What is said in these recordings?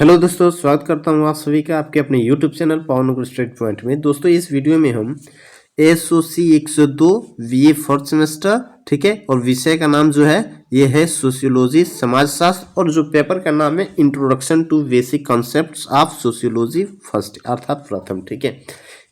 Hello दोस्तों, स्वागत करता हूँ आप सभी का आपके अपने यूट्यूब चैनल पवन स्ट्रेट पॉइंट में। दोस्तों इस वीडियो में हम एसओसी 102 बीए फोर्थ सेमेस्टर, ठीक है, और विषय का नाम जो है ये है सोशियोलॉजी समाजशास्त्र, और जो पेपर का नाम है introduction to basic concepts of sociology first अर्थात प्रथम, ठीक है।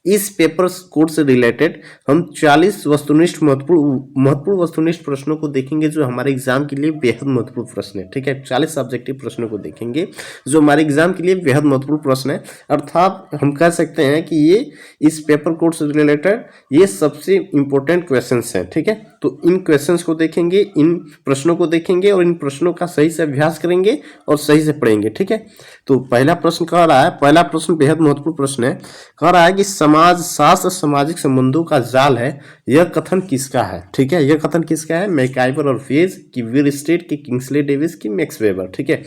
इस पेपर कोर्स से रिलेटेड हम 40 वस्तुनिष्ठ महत्वपूर्ण वस्तुनिष्ठ प्रश्नों को देखेंगे जो हमारे एग्जाम के लिए बेहद महत्वपूर्ण प्रश्न है, ठीक है। 40 सब्जेक्टिव प्रश्नों को देखेंगे जो हमारे एग्जाम के लिए बेहद महत्वपूर्ण प्रश्न है, अर्थात हम कह सकते हैं कि ये इस पेपर कोर्स से रिलेटेड ये सबसे इंपॉर्टेंट क्वेश्चंस हैं, ठीक है। तो इन क्वेश्चंस को देखेंगे, इन प्रश्नों को देखेंगे और इन प्रश्नों का सही से अभ्यास करेंगे और सही से पढ़ेंगे, ठीक है। तो पहला प्रश्न कह रहा है, पहला प्रश्न बेहद महत्वपूर्ण प्रश्न है, कह रहा है कि समाज शास्त्र सामाजिक संबंधों का जाल है, यह कथन किसका है, ठीक है। यह कथन किसका है? मैकआइवर और फेज की, वीर स्टेट की, किंग्सले डेविस की, मैक्स वेबर, ठीक है।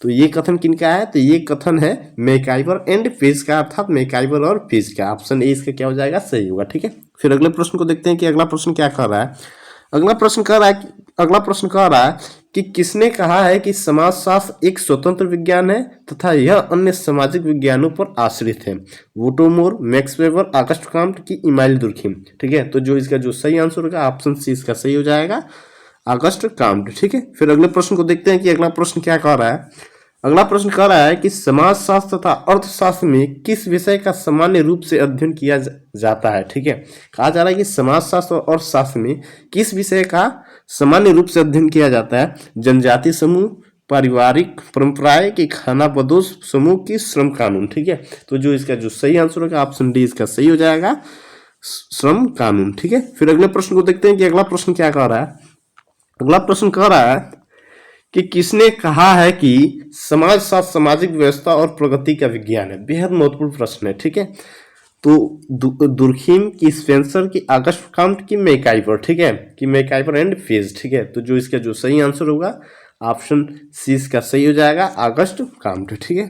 तो ये कथन किनका है? तो ये कथन है मैकआइवर एंड फेज का, अर्थात मैकआइवर और फेज का। ऑप्शन ए इसका क्या हो जाएगा? सही होगा, ठीक है। फिर अगले प्रश्न को देखते हैं कि अगला प्रश्न क्या कर रहा है। अगला प्रश्न कह रहा है कि किसने कहा है कि समाजशास्त्र एक स्वतंत्र विज्ञान है तथा यह अन्य सामाजिक विज्ञानों पर आश्रित है? वोटोमोर, मैक्स वेबर, ऑगस्ट कॉम्ट की, इमाइल दुर्खिम, ठीक है। तो जो इसका जो सही आंसर होगा ऑप्शन सी इसका सही हो जाएगा, ऑगस्ट कॉम्ट, ठीक है। फिर अगले प्रश्न को देखते हैं कि अगला प्रश्न क्या कह रहा है। अगला प्रश्न कह रहा है कि समाजशास्त्र तथा अर्थशास्त्र में किस विषय का सामान्य रूप से अध्ययन किया जाता है, ठीक है। कहा जा रहा है कि समाजशास्त्र और अर्थशास्त्र में किस विषय का सामान्य रूप से अध्ययन किया जाता है? जनजाति समूह, पारिवारिक परंपराएं की, खानाबदोश समूह की, श्रम कानून, ठीक है। तो जो इसका जो सही आंसर होगा ऑप्शन डी इसका सही हो जाएगा, श्रम कानून, ठीक है। फिर अगले प्रश्न को देखते हैं कि अगला प्रश्न क्या कह रहा है। अगला प्रश्न कह रहा है कि किसने कहा है कि समाजशास्त्र सामाजिक व्यवस्था और प्रगति का विज्ञान है? बेहद महत्वपूर्ण प्रश्न है, ठीक है। तो दुर्खिम की, स्पेंसर की, ऑगस्ट कॉम्ट की, मैकआइवर, ठीक है, कि मैकआइवर एंड फेज, ठीक है। तो जो इसका जो सही आंसर होगा ऑप्शन सी इसका सही हो जाएगा, ऑगस्ट कॉम्ट, ठीक है।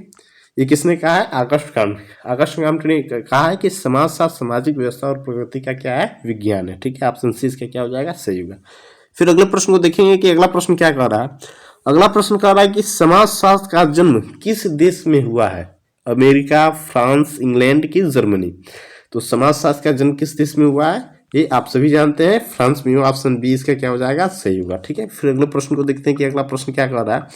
ये किसने कहा है? August Comte. ऑगस्ट कॉम्ट ने कहा है कि समाजशास्त्र सामाजिक व्यवस्था और प्रगति का क्या है? विज्ञान है, ठीक है। ऑप्शन सी इसका क्या हो जाएगा? सही होगा। फिर अगले प्रश्न को देखेंगे कि अगला प्रश्न क्या कह रहा है। अगला प्रश्न कह रहा है कि समाजशास्त्र का जन्म किस देश में हुआ है? अमेरिका, फ्रांस, इंग्लैंड की, जर्मनी? तो समाजशास्त्र का जन्म किस देश में हुआ है? ये आप सभी जानते हैं, फ्रांस में हुआ। ऑप्शन बी इसका क्या हो जाएगा? सही होगा, ठीक है। फिर अगले प्रश्न को देखते हैं कि अगला प्रश्न क्या कह रहा है।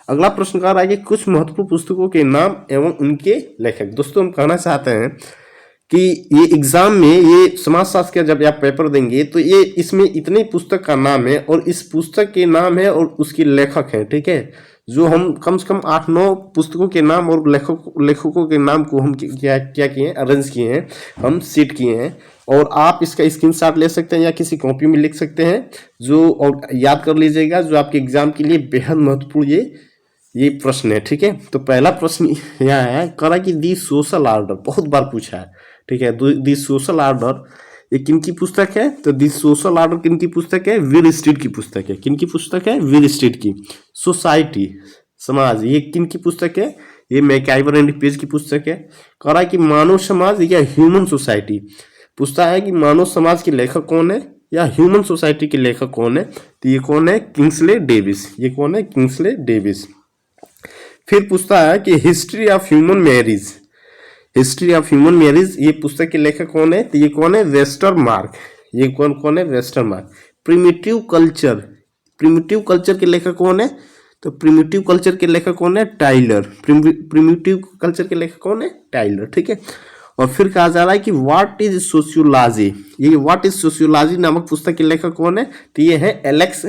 अगला प्रश्न कह रहा है कि कुछ महत्वपूर्ण पुस्तकों के नाम एवं उनके लेखक। दोस्तों हम कहना चाहते हैं कि ये एग्जाम में ये समाजशास्त्र का जब आप पेपर देंगे तो ये इसमें इतनी पुस्तक का नाम है और इस पुस्तक के नाम है और उसके लेखक हैं, ठीक है। जो हम कम से कम 8-9 पुस्तकों के नाम और लेखकों के नाम को हम क्या किए हैं, अरेंज किए हैं, हम सीट किए हैं। और आप इसका स्क्रीनशॉट ले सकते हैं या किसी कॉपी में लिख सकते हैं, जो और याद कर लीजिएगा, जो आपके एग्जाम के लिए बेहद महत्वपूर्ण ये प्रश्न है, ठीक है। तो पहला प्रश्न यहाँ है, करा कि दी सोशल ऑर्डर बहुत बार पूछा है, ठीक है। दी सोशल ऑर्डर ये किनकी पुस्तक है? तो दी सोशल ऑर्डर किनकी पुस्तक है? वीर स्ट्रीट की पुस्तक है। किनकी पुस्तक है? वीर स्ट्रीट की। सोसाइटी, समाज, ये किनकी पुस्तक है? ये मैकआइवर एंड पेज की पुस्तक है। कह रहा है कि मानव समाज या ह्यूमन सोसाइटी, पूछता है कि मानव समाज के लेखक कौन है या ह्यूमन सोसाइटी के लेखक कौन है? तो ये कौन है? Kingsley Davis. ये कौन है? Kingsley Davis. फिर पूछता है कि history of human marriage, history of human marriage, ये पुस्तक के लेखक कौन है? तो ये कौन है? वेस्टरमार्क। ये कौन है? Westermarck. Primitive culture, primitive culture के लेखक कौन है? तो प्रिमिटिव कल्चर के लेखक कौन है? टाइलर। प्रिमिटिव कल्चर के लेखक कौन है? टाइलर, ठीक है। और फिर कहा जा रहा है कि व्हाट इज सोशियोलॉजी, ये व्हाट इज सोशियोलॉजी नामक पुस्तक के लेखक कौन है? तो ये है एलेक्स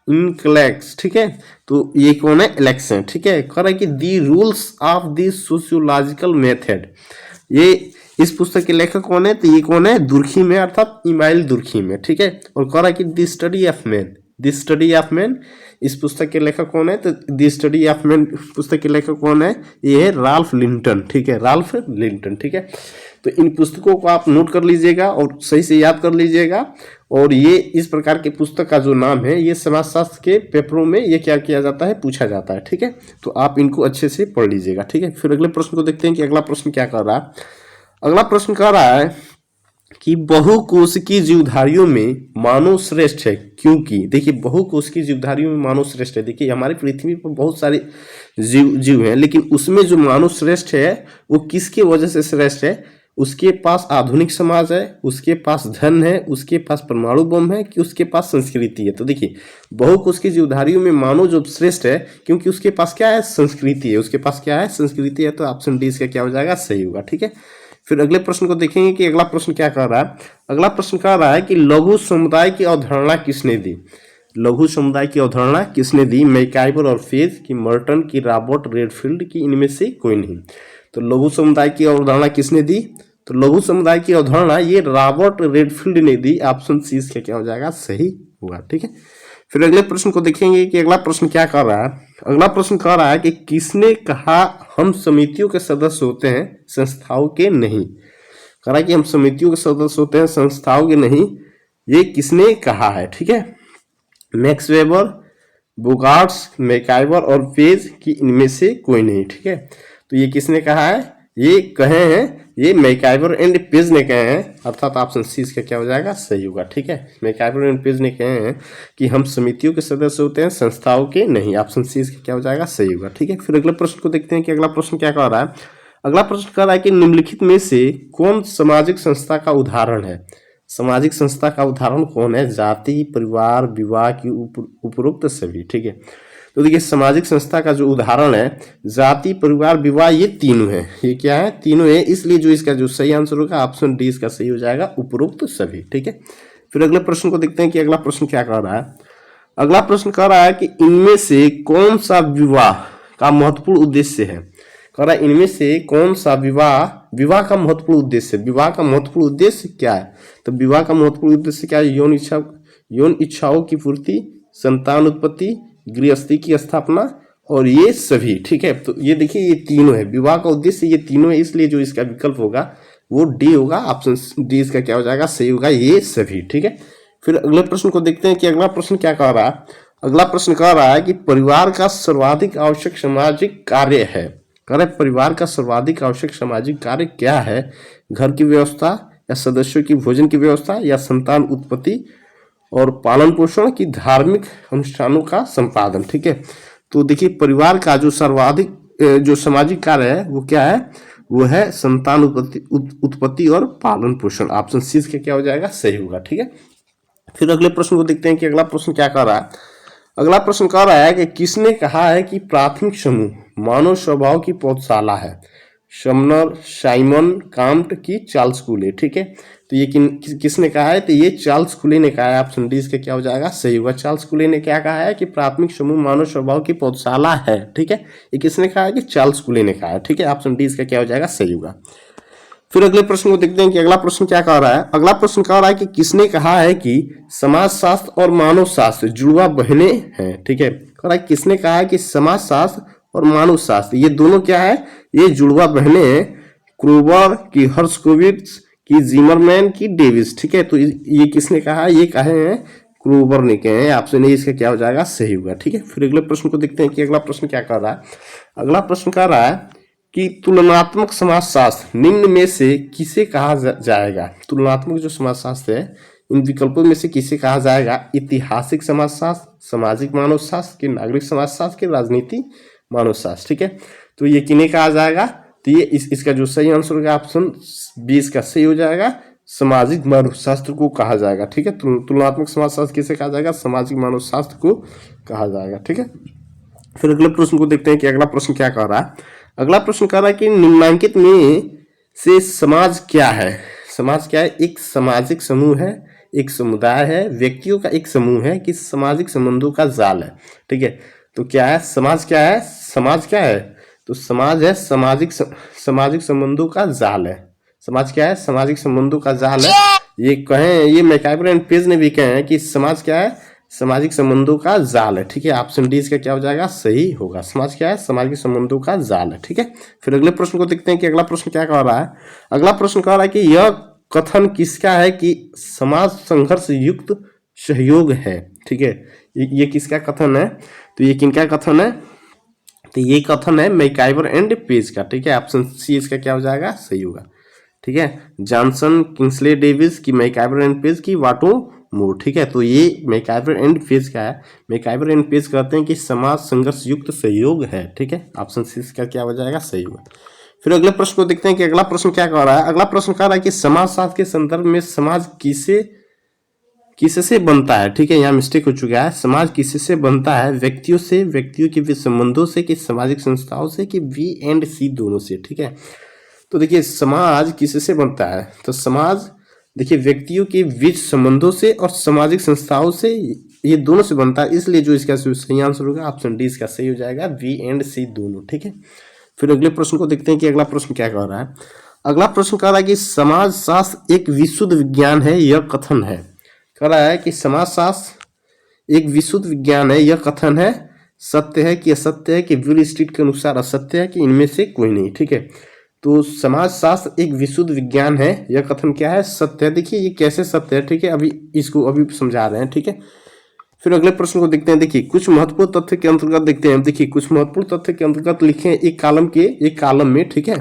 इनक्लेक्स, ठीक है। तो ये कौन है? एलेक्स है, ठीक है। कह रहा है कि दी rules of the sociological method, ये इस पुस्तक के लेखक कौन है? तो ये कौन है? दुर्खिम है, अर्थात इमाइल दुर्खिम है, ठीक है। और कह रहा है कि the study of man, the study of man, इस पुस्तक के लेखक कौन है? तो द स्टडी ऑफ मैन पुस्तक के लेखक कौन है? ये है राल्फ लिंटन, ठीक है, राल्फ लिंटन, ठीक है। तो इन पुस्तकों को आप नोट कर लीजिएगा और सही से याद कर लीजिएगा। और ये इस प्रकार के पुस्तक का जो नाम है, ये समाजशास्त्र के पेपरों में ये क्या किया जाता है? पूछा जाता है, ठीक है। तो आप इनको अच्छे से पढ़ लीजिएगा, ठीक है। फिर अगले प्रश्न को देखते हैं कि अगला प्रश्न क्या कर रहा है। अगला प्रश्न कह रहा है कि बहुकोशिकीय जीवधारियों में मानव श्रेष्ठ है, क्योंकि देखिए बहुकोशिकीय जीवधारियों में मानव श्रेष्ठ है। देखिए हमारी पृथ्वी पर बहुत सारे जीव हैं, लेकिन उसमें जो मानव श्रेष्ठ है वो किसके वजह से श्रेष्ठ है? उसके पास आधुनिक समाज है, उसके पास धन है, उसके पास परमाणु बम है, कि उसके पास संस्कृति है। तो देखिए बहुकोशिकीय जीवधारियों में मानव जो श्रेष्ठ है, क्योंकि उसके पास क्या है? संस्कृति है। उसके पास क्या है? संस्कृति है। तो ऑप्शन डी इसका क्या हो जाएगा? सही होगा। ठीक है, फिर अगले प्रश्न को देखेंगे कि अगला प्रश्न क्या कह रहा है। अगला प्रश्न कह रहा है कि लघु समुदाय की अवधारणा किसने दी? लघु समुदाय की अवधारणा किसने दी? मैकाइवर और फेज, की मर्टन, की रॉबर्ट रेडफील्ड, की इनमें से कोई नहीं। तो लघु समुदाय की अवधारणा किसने दी? तो लघु समुदाय की अवधारणा ये रॉबर्ट रेडफील्ड ने दी। ऑप्शन सी इसका क्या हो जाएगा? सही होगा। ठीक है, फिर अगले प्रश्न को देखेंगे कि अगला प्रश्न क्या कर रहा है। अगला प्रश्न कह रहा है कि किसने कहा हम समितियों के सदस्य होते हैं, संस्थाओं के नहीं? कह रहा है कि हम समितियों के सदस्य होते हैं, संस्थाओं के नहीं। ये किसने कहा है? ठीक है, मैक्स वेबर, बुगार्ड्स, मैकाइवर और पेज, की इनमें से कोई नहीं। ठीक है, तो ये किसने कहा है? ये कहे हैं, ये मैकाइवर एंड पेज ने कहे हैं, अर्थात ऑप्शन सी इसका क्या हो जाएगा? सही होगा। ठीक है, मैकाइवर एंड पेज ने कहे हैं कि हम समितियों के सदस्य होते हैं, संस्थाओं के नहीं। ऑप्शन सी इसका क्या हो जाएगा? सही होगा। ठीक है, फिर अगले प्रश्न को देखते हैं कि अगला प्रश्न क्या कह रहा है। अगला प्रश्न कह रहा है कि निम्नलिखित में से कौन सामाजिक संस्था का उदाहरण है? सामाजिक संस्था का उदाहरण कौन है? जाति, परिवार, विवाह की उपरोक्त सभी। ठीक है, तो देखिए सामाजिक संस्था का जो उदाहरण है जाति, परिवार, विवाह, ये तीनों है। ये क्या है? तीनों है। इसलिए जो इसका जो सही आंसर होगा ऑप्शन डी इसका सही हो जाएगा, उपरोक्त सभी। ठीक है, फिर अगले प्रश्न को देखते हैं कि अगला प्रश्न क्या कह रहा है। अगला प्रश्न कह रहा है कि इनमें से कौन सा विवाह का महत्वपूर्ण उद्देश्य है? कह रहा है इनमें से कौन सा विवाह का महत्वपूर्ण उद्देश्य? विवाह का महत्वपूर्ण उद्देश्य क्या है? तो विवाह का महत्वपूर्ण उद्देश्य क्या है? यौन इच्छाओं की पूर्ति, संतान उत्पत्ति, गृहस्थी की स्थापना और ये सभी। ठीक है, तो ये देखिए ये तीनों है, विवाह का उद्देश्य ये तीनों है। इसलिए जो इसका विकल्प होगा वो डी होगा। ऑप्शन डी इसका क्या हो जाएगा? सही होगा, ये सभी। ठीक है, फिर अगले प्रश्न को देखते हैं कि अगला प्रश्न क्या कह रहा है। अगला प्रश्न कह रहा है कि परिवार का सर्वाधिक आवश्यक सामाजिक कार्य है। कह रहे परिवार का सर्वाधिक आवश्यक सामाजिक कार्य क्या है? घर की व्यवस्था, या सदस्यों की भोजन की व्यवस्था, या संतान उत्पत्ति और पालन पोषण, की धार्मिक अनुष्ठानों का संपादन। ठीक है, तो देखिए परिवार का जो सर्वाधिक जो सामाजिक कार्य है वो क्या है? वो है संतान उत्पत्ति और पालन पोषण। ऑप्शन सी इसका क्या हो जाएगा? सही होगा। ठीक है, फिर अगले प्रश्न को देखते हैं कि अगला प्रश्न क्या कर रहा है। अगला प्रश्न कह रहा है कि किसने कहा है कि प्राथमिक समूह मानव स्वभाव की पौधशाला है? शमनर, साइमन, काम्ट, की चार्ल्स कूले। ठीक है, तो ये किसने कहा है? तो ये चार्ल्स कूले ने कहा है। ऑप्शन डी इसका क्या हो जाएगा? सही होगा। चार्ल्स कूले ने क्या कहा है? कि प्राथमिक समूह मानव स्वभाव की पौधशाला है। ठीक है, ये किसने कहा है? कि चार्ल्स कूले ने कहा है। ठीक है, ऑप्शन डी इसका क्या हो जाएगा? सही होगा। फिर अगले प्रश्न को देखते हैं कि अगला प्रश्न क्या कह रहा है। अगला प्रश्न कह रहा है कि किसने कहा है कि समाजशास्त्र और मानव शास्त्र जुड़वा बहने हैं? ठीक है, कह रहा है किसने कहा है कि समाजशास्त्र और मानव शास्त्र ये दोनों क्या है? ये जुड़वा बहने हैं। क्रूबर, की हर्शकोविट्ज, की जिमरमैन, की डेविस। ठीक है, तो ये किसने कहा? ये कहे हैं क्रूबर ने कहे हैं। ऑप्शन ए इसका क्या हो जाएगा? सही होगा। ठीक है, फिर अगले प्रश्न को देखते हैं कि अगला प्रश्न क्या कर रहा है। अगला प्रश्न कह रहा है कि तुलनात्मक समाजशास्त्र निम्न में से किसे कहा जाएगा? तुलनात्मक जो समाजशास्त्र है इन विकल्पों में से किसे कहा जाएगा? ऐतिहासिक समाजशास्त्र, सामाजिक मानव शास्त्र, के नागरिक समाजशास्त्र, के राजनीति मानव शास्त्र। ठीक है, तो ये किन्हें कहा जाएगा? तो ये इसका जो सही आंसर होगा ऑप्शन बी इसका सही हो जाएगा, सामाजिक मानव शास्त्र को कहा जाएगा। ठीक है, तुलनात्मक समाजशास्त्र किसे कहा जाएगा? सामाजिक मानव शास्त्र को कहा जाएगा। ठीक है, फिर अगले प्रश्न को देखते हैं कि अगला प्रश्न क्या कह रहा है। अगला प्रश्न कह रहा है कि निम्नलिखित में से समाज क्या है? समाज क्या है? एक सामाजिक समूह है, एक समुदाय है, व्यक्तियों का एक समूह है, कि सामाजिक संबंधों का जाल है। ठीक है, तो क्या है समाज? क्या है समाज? क्या है? तो समाज है सामाजिक संबंधों का जाल है। समाज क्या है? सामाजिक संबंधों का जाल है। ये कहें, ये मैकाइवर एंड पेज ने भी कहे हैं कि समाज क्या है? सामाजिक संबंधों का जाल है। ठीक है, ऑप्शन डी इसका क्या हो जाएगा? सही होगा। समाज क्या है? सामाजिक संबंधों का जाल है। ठीक है, फिर अगले प्रश्न को देखते हैं कि अगला प्रश्न क्या कह रहा है। अगला प्रश्न कह रहा है कि यह कथन किसका है कि समाज संघर्ष युक्त सहयोग है? ठीक है, ये किसका कथन है? तो ये किनका कथन है? तो ये कथन है मैकाइवर एंड पेज का। ठीक है, ऑप्शन सी इसका क्या हो जाएगा? सही होगा। ठीक है, जॉनसन, किंग्सले डेविस की मैकआइवर एंड पेज की वाटो मूर। ठीक है, तो ये मैकआइवर एंड पेज का है। मैकआइवर एंड पेज कहते हैं कि समाज संघर्ष युक्त सहयोग है। ठीक है, ऑप्शन सी इसका क्या हो जाएगा, सहयोग। फिर अगले प्रश्न को देखते हैं कि अगला प्रश्न क्या कह रहा है। अगला प्रश्न कह रहा है कि समाजशास्त्र के संदर्भ में समाज किससे बनता है। ठीक है, यहाँ मिस्टेक हो चुका है। समाज किससे बनता है, व्यक्तियों से, व्यक्तियों के बीच संबंधों से, कि सामाजिक संस्थाओं से, कि बी एंड सी दोनों से। ठीक है, तो देखिए समाज किससे बनता है, तो समाज देखिए व्यक्तियों के बीच संबंधों से और सामाजिक संस्थाओं से, ये दोनों से बनता है। इसलिए जो इसका सही आंसर होगा ऑप्शन डी इसका सही हो जाएगा, बी एंड सी दोनों। ठीक है, फिर अगले प्रश्न को देखते हैं कि अगला प्रश्न क्या कह रहा है। अगला प्रश्न कह रहा है कि समाज शास्त्र एक विशुद्ध विज्ञान है, यह कथन है। कह रहा है कि समाज शास्त्र एक विशुद्ध विज्ञान है, यह कथन है सत्य है कि असत्य है, कि विल स्ट्रीट के अनुसार असत्य है, कि इनमें से कोई नहीं। ठीक है, तो समाज शास्त्र एक विशुद्ध विज्ञान है, यह कथन क्या है, सत्य है। देखिए ये कैसे सत्य है, ठीक है, इसको अभी समझा रहे हैं। ठीक है, फिर अगले प्रश्न को देखते हैं। देखिए कुछ महत्वपूर्ण तथ्य के अंतर्गत देखते हैं। देखिए कुछ महत्वपूर्ण तथ्य के अंतर्गत लिखे हैं एक कॉलम में। ठीक है,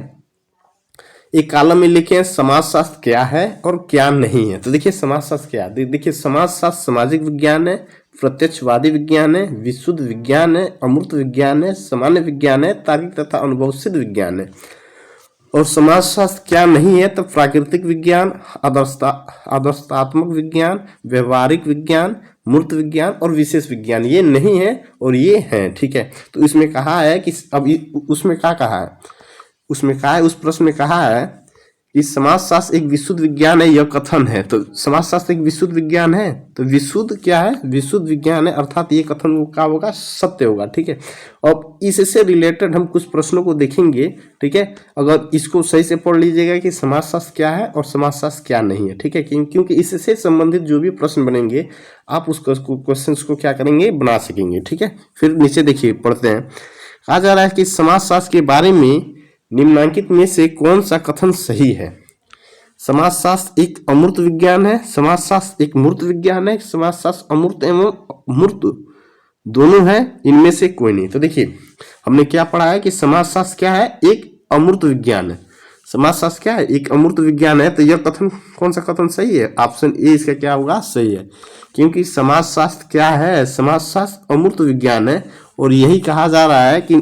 एक कॉलम में लिखे हैं समाजशास्त्र क्या है और क्या नहीं है। तो देखिए समाजशास्त्र क्या है, देखिए समाजशास्त्र सामाजिक विज्ञान है, प्रत्यक्षवादी विज्ञान है, विशुद्ध विज्ञान है, अमूर्त विज्ञान है, सामान्य विज्ञान है, तार्किक तथा अनुभव सिद्ध विज्ञान है। और समाजशास्त्र क्या नहीं है, तो प्राकृतिक विज्ञान, आदर्शात्मक विज्ञान, व्यवहारिक विज्ञान, मूर्त विज्ञान और विशेष विज्ञान, ये नहीं है और ये हैं। ठीक है, तो इसमें कहा है कि अब उसमें क्या कहा है, उसमें कहा है, उस प्रश्न में कहा है कि समाजशास्त्र एक विशुद्ध विज्ञान है, यह कथन है। तो समाजशास्त्र एक विशुद्ध विज्ञान है, तो विशुद्ध क्या है, विशुद्ध विज्ञान है, अर्थात ये कथन क्या होगा, सत्य होगा। ठीक है, अब इससे रिलेटेड हम कुछ प्रश्नों को देखेंगे। ठीक है, अगर इसको सही से पढ़ लीजिएगा कि समाजशास्त्र क्या है और समाजशास्त्र क्या नहीं है। ठीक है, क्योंकि इससे संबंधित जो भी प्रश्न बनेंगे आप उस क्वेश्चन को क्या करेंगे, बना सकेंगे। ठीक है, फिर नीचे देखिए पढ़ते हैं। कहा जा रहा है कि समाजशास्त्र के बारे में निम्नलिखित में से कौन सा कथन सही है। समाजशास्त्र एक अमूर्त विज्ञान है, समाजशास्त्र एक मूर्त विज्ञान है, समाजशास्त्र अमूर्त एवं मूर्त दोनों है, इनमें से कोई नहीं। तो देखिए हमने क्या पढ़ा है कि समाजशास्त्र क्या है, एक अमूर्त विज्ञान है। समाजशास्त्र क्या है, एक अमूर्त विज्ञान है। तो यह कथन कौन सा कथन सही है, ऑप्शन ए इसका क्या होगा, सही है। क्योंकि समाजशास्त्र क्या है, समाजशास्त्र अमूर्त विज्ञान है और यही कहा जा रहा है कि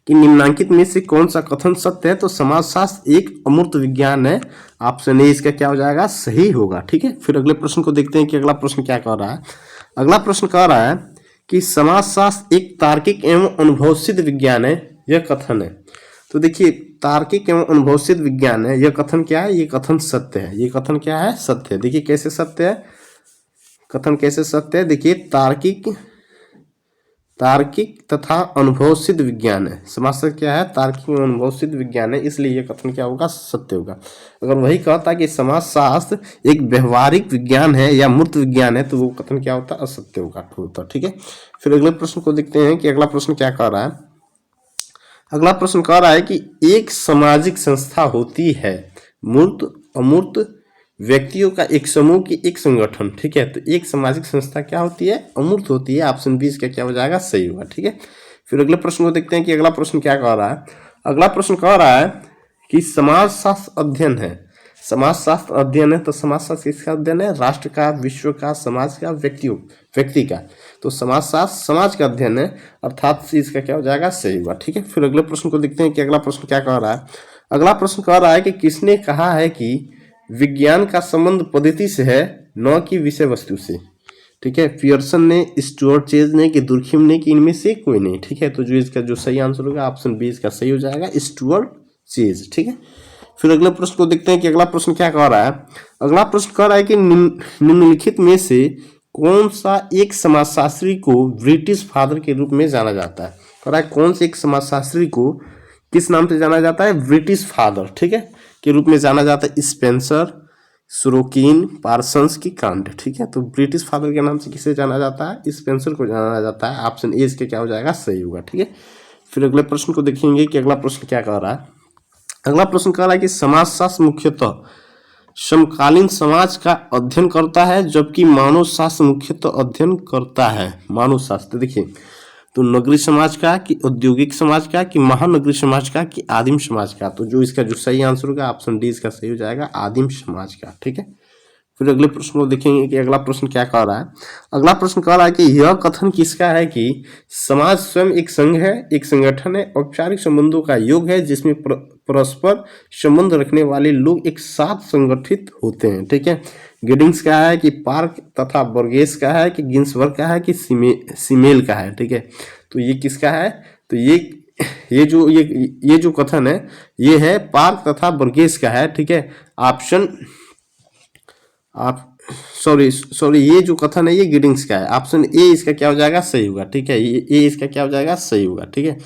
निम्नलिखित में से कौन सा कथन सत्य है, तो समाजशास्त्र एक अमूर्त विज्ञान है, ऑप्शन ए इसका क्या हो जाएगा, सही होगा। ठीक है, फिर अगले प्रश्न को देखते हैं कि अगला प्रश्न क्या कह रहा है। अगला प्रश्न कह रहा है कि समाजशास्त्र एक तार्किक एवं अनुभव सिद्ध विज्ञान है, यह कथन है। तो देखिए तार्किक एवं अनुभव सिद्ध विज्ञान है, यह कथन क्या है, ये कथन सत्य है। ये कथन क्या है, सत्य है। देखिए कैसे सत्य है, कथन कैसे सत्य है, देखिए तार्किक तथा अनुभव सिद्ध विज्ञान है। समाजशास्त्र क्या है, तार्किक एवं अनुभव सिद्ध विज्ञान है, इसलिए यह कथन क्या होगा, सत्य होगा। अगर वही कहता कि समाजशास्त्र एक व्यवहारिक विज्ञान है या मूर्त विज्ञान है, तो वो कथन क्या होता, असत्य होता। ठीक है, फिर अगले प्रश्न को देखते हैं कि अगला प्रश्न क्या कह रहा है। अगला प्रश्न कह रहा है कि एक सामाजिक संस्था होती है मूर्त अमूर्त व्यक्तियों का एक समूह की एक संगठन। ठीक है, तो एक सामाजिक संस्था क्या होती है, अमूर्त होती है, ऑप्शन बी इसका क्या हो जाएगा, सही होगा। ठीक है, फिर अगले प्रश्न को देखते हैं कि अगला प्रश्न क्या कह रहा है। अगला प्रश्न कह रहा है कि समाजशास्त्र अध्ययन है। समाजशास्त्र अध्ययन है, तो समाजशास्त्र किसका अध्ययन है, राष्ट्र का, विश्व का, समाज का, व्यक्ति का। तो समाजशास्त्र समाज का अध्ययन है, अर्थात इसका क्या हो जाएगा, सही होगा। ठीक है, फिर अगले प्रश्न को देखते हैं कि अगला प्रश्न क्या कह रहा है। अगला प्रश्न कह रहा है कि किसने कहा है कि विज्ञान का संबंध पद्धति से है, न कि विषय वस्तु से। ठीक है, पियर्सन ने, स्टुअर्ट चेज ने, कि दुर्खिम ने, कि इनमें से कोई नहीं। ठीक है, तो जो इसका जो सही आंसर होगा ऑप्शन बी इसका सही हो जाएगा, स्टुअर्ट चेज। ठीक है, फिर अगले प्रश्न को देखते हैं कि अगला प्रश्न क्या कह रहा है। अगला प्रश्न कह रहा है कि निम्नलिखित में से कौन सा एक समाजशास्त्री को ब्रिटिश फादर के रूप में जाना जाता है। कह रहा है कौन से एक समाजशास्त्री को किस नाम से जाना जाता है, ब्रिटिश फादर, ठीक है, के रूप में जाना जाता है। स्पेंसर, सोरोकिन, पार्सन्स की कांट। ठीक है, तो ब्रिटिश फादर के नाम से किसे जाना जाता है, स्पेंसर को जाना जाता है, ऑप्शन ए इसके क्या हो जाएगा, सही होगा। ठीक है, फिर अगले प्रश्न को देखेंगे कि अगला प्रश्न क्या कह रहा है। अगला प्रश्न कह रहा है कि समाजशास्त्र मुख्यतः समकालीन समाज का अध्ययन करता है, जबकि मानव शास्त्र मुख्यतः अध्ययन करता है मानव शास्त्र। देखिए तो नगरीय समाज का कि औद्योगिक समाज का कि महानगरीय समाज का कि आदिम समाज का। तो जो इसका जो सही आंसर होगा ऑप्शन डी इसका सही हो जाएगा, आदिम समाज का। ठीक है, फिर अगले प्रश्न को देखेंगे कि अगला प्रश्न क्या कह रहा है। अगला प्रश्न कह रहा है कि यह कथन किसका है कि समाज स्वयं एक संघ है, एक संगठन है, औपचारिक संबंधों का योग है जिसमें परस्पर संबंध रखने वाले लोग एक साथ संगठित होते हैं। ठीक है, गिडिंग्स का है कि पार्क तथा बर्गेस का है कि गिन्सबर्ग का है कि सीमेल का है। ठीक है, तो ये किसका है, तो ये जो कथन है ये है पार्क तथा बर्गेस का है। ठीक है, ऑप्शन आप सॉरी ये जो कथन है ये गिडिंग्स का है। ऑप्शन ए इसका क्या हो जाएगा, सही होगा। ठीक है, ये इसका क्या हो जाएगा, सही होगा। ठीक है,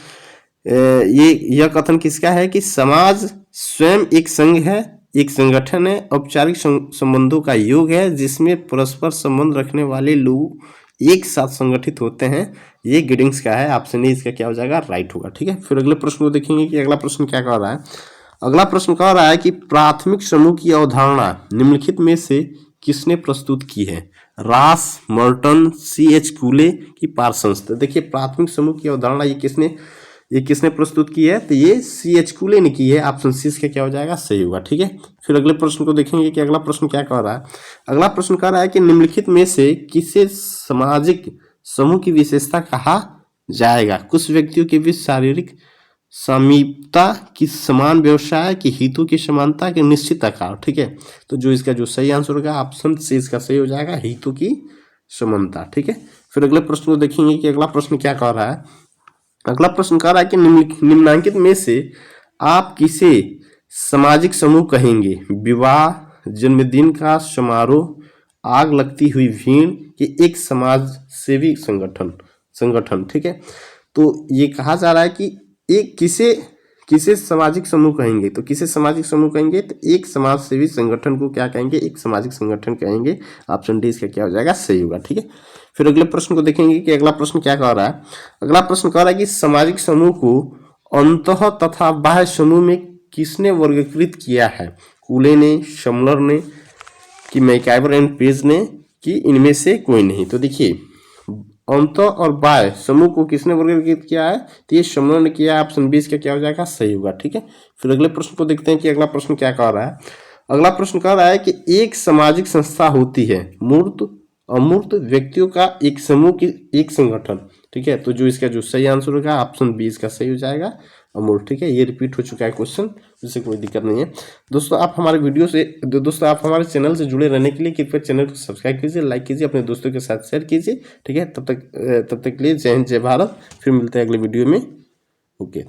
यह कथन किसका है कि समाज स्वयं एक संघ है, एक संगठन है, औपचारिक संबंधों का योग है जिसमें परस्पर संबंध रखने वाले लोग एक साथ संगठित होते हैं। ये गिडिंग्स का है, ऑप्शन ए इसका क्या हो जाएगा, राइट होगा। ठीक है, फिर अगले प्रश्न को देखेंगे कि अगला प्रश्न क्या कह रहा है। अगला प्रश्न कह रहा है कि प्राथमिक समूह की अवधारणा निम्नलिखित में से किसने प्रस्तुत की है, रास, मर्टन, C.H. कूले की पार्सन्स। तो देखिए प्राथमिक समूह की अवधारणा ये किसने प्रस्तुत की है, तो ये C.H. कूले ने की है। ऑप्शन सी इसका क्या हो जाएगा, सही होगा। ठीक है, फिर अगले प्रश्न को देखेंगे कि अगला प्रश्न क्या कह रहा है। अगला प्रश्न कह रहा है कि निम्नलिखित में से किसे सामाजिक समूह की विशेषता कहा जाएगा, कुछ व्यक्तियों के बीच शारीरिक समीपता की समान व्यवसाय की हितों की समानता के निश्चित आकार। ठीक है, तो जो इसका जो सही आंसर होगा ऑप्शन सी इसका सही हो जाएगा, हितों की समानता। ठीक है, फिर अगले प्रश्न को देखेंगे कि अगला प्रश्न क्या कह रहा है। अगला प्रश्न कह रहा है कि निम्नलिखित में से आप किसे सामाजिक समूह कहेंगे, विवाह, जन्मदिन का समारोह, आग लगती हुई भीड़ कि एक समाज सेवी संगठन। ठीक है, तो ये कहा जा रहा है कि एक किसे सामाजिक समूह कहेंगे, तो किसे सामाजिक समूह कहेंगे, तो एक समाज सेवी संगठन को क्या कहेंगे, एक सामाजिक संगठन कहेंगे। ऑप्शन डी इसका क्या हो जाएगा, सही होगा। ठीक है, फिर अगले प्रश्न को देखेंगे कि अगला प्रश्न क्या कह रहा है। अगला प्रश्न कह रहा है कि सामाजिक समूह को अंतः तथा बाह्य समूह में किसने वर्गीकृत किया है, कूले ने, शमलर ने कि मैकाइवर एंड पेज ने कि इनमें से कोई नहीं। तो देखिए अंत और बाह्य समूह को किसने वर्गीकृत किया है, तो ये शमलर ने किया है। ऑप्शन बी इसका क्या हो जाएगा, सही होगा। ठीक है, फिर अगले प्रश्न को देखते हैं कि अगला प्रश्न क्या कह रहा है। अगला प्रश्न कह रहा है कि एक सामाजिक संस्था होती है मूर्त अमूर्त व्यक्तियों का एक समूह की एक संगठन। ठीक है, तो जो इसका जो सही आंसर होगा ऑप्शन बी इसका सही हो जाएगा, अमूर्त। ठीक है, ये रिपीट हो चुका है क्वेश्चन, जिससे कोई दिक्कत नहीं है। दोस्तों आप हमारे चैनल से जुड़े रहने के लिए कृपया चैनल को सब्सक्राइब कीजिए, लाइक कीजिए, अपने दोस्तों के साथ शेयर कीजिए। ठीक है, तब तक के लिए जय हिंद, जय भारत। फिर मिलते हैं अगले वीडियो में। ओके।